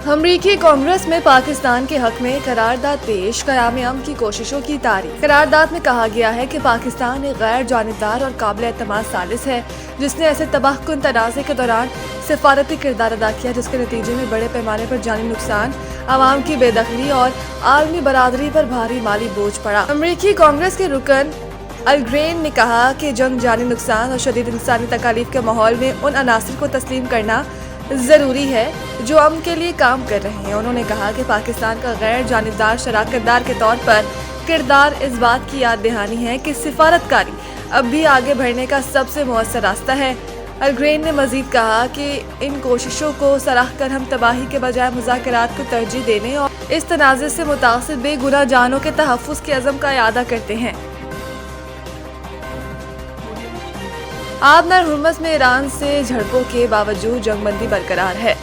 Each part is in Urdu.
امریکی کانگریس میں پاکستان کے حق میں قرارداد پیش، قیام امن کی کوششوں کی تعریف۔ قرارداد میں کہا گیا ہے کہ پاکستان ایک غیر جانبدار اور قابل اعتماد ثالث ہے جس نے ایسے تباہ کن تنازع کے دوران سفارتی کردار ادا کیا جس کے نتیجے میں بڑے پیمانے پر جانی نقصان، عوام کی بے دخلی اور عالمی برادری پر بھاری مالی بوجھ پڑا۔ امریکی کانگریس کے رکن ال گرین نے کہا کہ جنگ، جانی نقصان اور شدید انسانی تکالیف کے ماحول میں ان عناصر کو تسلیم کرنا ضروری ہے جو امن کے لیے کام کر رہے ہیں۔ انہوں نے کہا کہ پاکستان کا غیر جانبدار شراکت دار کے طور پر کردار اس بات کی یاد دہانی ہے کہ سفارتکاری اب بھی آگے بڑھنے کا سب سے مؤثر راستہ ہے۔ ال گرین نے مزید کہا کہ ان کوششوں کو سراہ کر ہم تباہی کے بجائے مذاکرات کو ترجیح دینے اور اس تنازع سے متاثر بے گناہ جانوں کے تحفظ کے عزم کا اعادہ کرتے ہیں۔ آب نہر ہرمز میں ایران سے جھڑپوں کے باوجود جنگ بندی برقرار ہے۔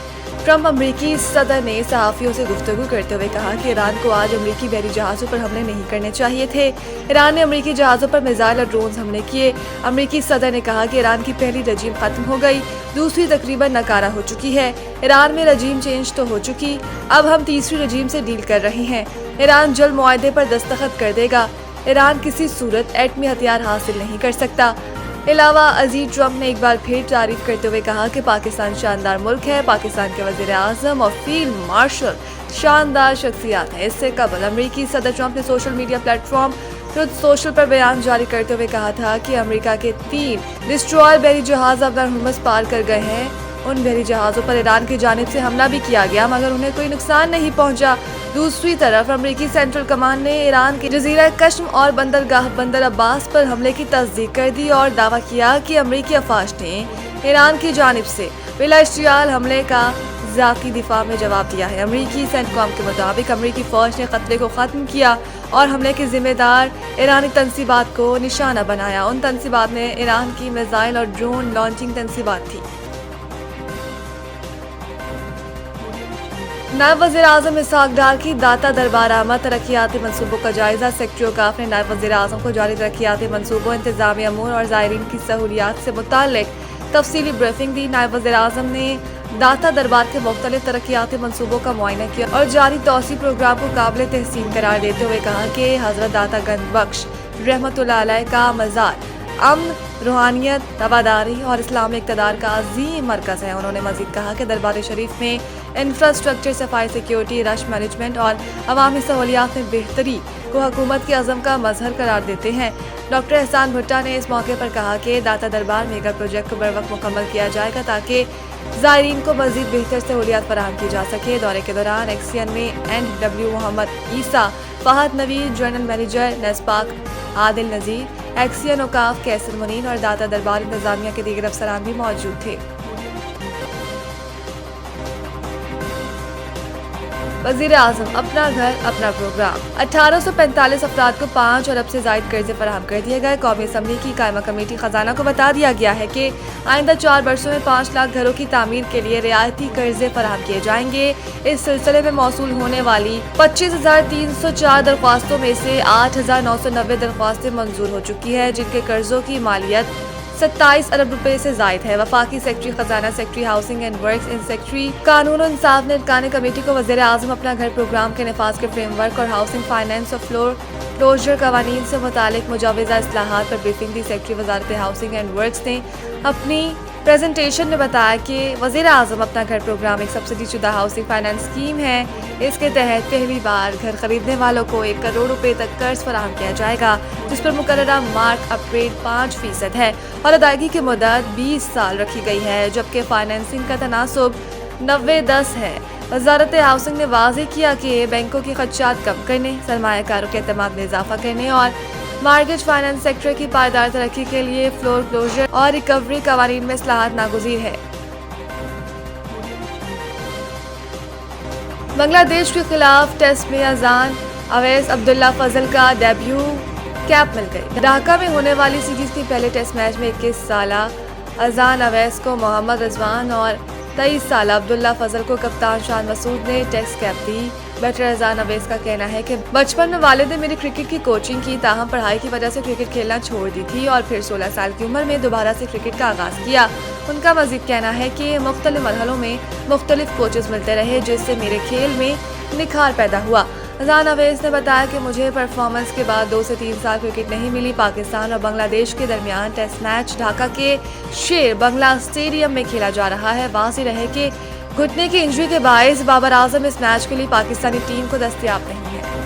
ٹرمپ امریکی صدر نے صحافیوں سے گفتگو کرتے ہوئے کہا کہ ایران کو آج امریکی بحری جہازوں پر حملے نہیں کرنے چاہیے تھے۔ ایران نے امریکی جہازوں پر میزائل اور ڈرونز حملے کیے۔ امریکی صدر نے کہا کہ ایران کی پہلی رجیم ختم ہو گئی، دوسری تقریباً ناکارہ ہو چکی ہے۔ ایران میں رجیم چینج تو ہو چکی، اب ہم تیسری رجیم سے ڈیل کر رہے ہیں۔ ایران جلد معاہدے پر دستخط کر دے گا۔ ایران کسی صورت ایٹمی ہتھیار حاصل نہیں کر سکتا۔ علاوہ ازیں ٹرمپ نے ایک بار پھر تعریف کرتے ہوئے کہا کہ پاکستان شاندار ملک ہے، پاکستان کے وزیر اعظم اور فیلڈ مارشل شاندار شخصیات ہیں۔ اس سے قبل امریکی صدر ٹرمپ نے social media platform Truth Social پر بیان جاری کرتے ہوئے کہا تھا کہ امریکہ کے 3 ڈسٹرائر بحری جہاز اب نہر ہرمز پار کر گئے ہیں۔ ان بحری جہازوں پر ایران کی جانب سے حملہ بھی کیا گیا مگر انہیں کوئی نقصان نہیں پہنچا۔ دوسری طرف امریکی سینٹرل کمانڈ نے ایران کے جزیرہ کشم اور بندرگاہ بندر عباس پر حملے کی تصدیق کر دی اور دعویٰ کیا کہ امریکی افواج نے ایران کی جانب سے بلا اشتعال حملے کا ذاتی دفاع میں جواب دیا ہے۔ امریکی سینٹکام کے مطابق امریکی فوج نے قتلے کو ختم کیا اور حملے کے ذمہ دار ایرانی تنصیبات کو نشانہ بنایا۔ ان تنصیبات میں ایران کی میزائل اور ڈرون لانچنگ تنصیبات تھی۔ نائب وزیر اعظم اسحاق ڈار کی داتا دربار آمد ترقیاتی منصوبوں کا جائزہ۔ سیکرٹری اوقاف نے نائب وزیر اعظم کو جاری ترقیاتی منصوبوں، انتظامی امور اور زائرین کی سہولیات سے متعلق تفصیلی بریفنگ دی۔ نائب وزیر اعظم نے داتا دربار کے مختلف ترقیاتی منصوبوں کا معائنہ کیا اور جاری توسیع پروگرام کو قابل تحسین قرار دیتے ہوئے کہا کہ حضرت داتا گنج بخش رحمۃ اللہ علیہ کا مزار امن، روحانیت، رواداری اور اسلامی اقتدار کا عظیم مرکز ہے۔ انہوں نے مزید کہا کہ دربار شریف میں انفراسٹرکچر، صفائی، سیکیورٹی، رش مینجمنٹ اور عوامی سہولیات میں بہتری کو حکومت کے عزم کا مظہر قرار دیتے ہیں۔ ڈاکٹر احسان بھٹا نے اس موقع پر کہا کہ داتا دربار میگا پروجیکٹ کو بروقت مکمل کیا جائے گا تاکہ زائرین کو مزید بہتر سہولیات فراہم کی جا سکے۔ دورے کے دوران ایکسین میں NW محمد عیسیٰ، فہد نوید، جنرل مینیجر نیسپاک عادل نذیر، ایکسین اوقاف کیسر منیر اور داتا دربار انتظامیہ کے دیگر افسران بھی موجود تھے۔ وزیر اعظم اپنا گھر اپنا پروگرام۔ 1845 افراد کو 5 ارب سے زائد قرضے فراہم کر دیے گئے۔ قومی اسمبلی کی قائمہ کمیٹی خزانہ کو بتا دیا گیا ہے کہ آئندہ 4 برسوں میں 5 لاکھ گھروں کی تعمیر کے لیے رعایتی قرضے فراہم کیے جائیں گے۔ اس سلسلے میں موصول ہونے والی 25,304 درخواستوں میں سے 8,990 درخواستیں منظور ہو چکی ہیں جن کے قرضوں کی مالیت 27 ارب روپے سے زائد ہے۔ وفاقی سیکرٹری خزانہ، secretary housing and works, secretary قانون و انصاف نے ارکان کمیٹی کو وزیر اعظم اپنا گھر پروگرام کے نفاذ کے فریم ورک اور ہاؤسنگ فائنانس اور فلور کلوزر قوانین سے متعلق مجوزہ اصلاحات پر بریفنگ دی۔ سیکرٹری وزارت ہاؤسنگ اینڈ ورکس نے اپنی پریزنٹیشن میں بتایا کہ وزیر اعظم اپنا گھر پروگرام ایک سبسڈی شدہ ہاؤسنگ فائنانس اسکیم ہے۔ اس کے تحت پہلی بار گھر خریدنے والوں کو 1 کروڑ روپے تک قرض فراہم کیا جائے گا جس پر مقررہ مارک اپ ریٹ 5% ہے اور ادائیگی کی مدت 20 سال رکھی گئی ہے جبکہ فائنانسنگ کا تناسب 90-10 ہے۔ وزارت ہاؤسنگ نے واضح کیا کہ بینکوں کی خدشات کم کرنے، سرمایہ کاروں کے اعتماد میں اضافہ کرنے اور مارگیج فائنانس سیکٹر کی پائیدار ترقی کے لیے فلور کلوزر اور ریکوری قوانین میں اصلاحات ناگزیر ہے۔ بنگلہ دیش کے خلاف ٹیسٹ میں اذان اویس عبداللہ فضل کا ڈیبیو کیپ مل گئی۔ ڈھاکہ میں ہونے والی سیریز کے پہلے ٹیسٹ میچ میں 21 سالہ اذان اویس کو محمد رضوان اور 23 سالہ عبداللہ فضل کو کپتان شان مسعود نے ٹیسٹ کیپ دی۔ بیٹر اذان اویس کا کہنا ہے کہ بچپن میں والد نے میری کرکٹ کی کوچنگ کی، تاہم پڑھائی کی وجہ سے کرکٹ کھیلنا چھوڑ دی تھی اور پھر 16 سال کی عمر میں دوبارہ سے کرکٹ کا آغاز کیا۔ ان کا مزید کہنا ہے کہ مختلف مرحلوں میں مختلف کوچز ملتے رہے جس سے میرے کھیل میں نکھار پیدا ہوا۔ اذان اویس نے بتایا کہ مجھے پرفارمنس کے بعد 2 سے 3 سال کرکٹ نہیں ملی۔ پاکستان اور بنگلہ دیش کے درمیان ٹیسٹ میچ ڈھاکہ کے شیر بنگلہ اسٹیڈیم میں کھیلا جا رہا ہے۔ واضح رہے کہ گھٹنے کی انجری کے باعث بابر اعظم اس میچ کے لیے پاکستانی ٹیم کو دستیاب نہیں ہے۔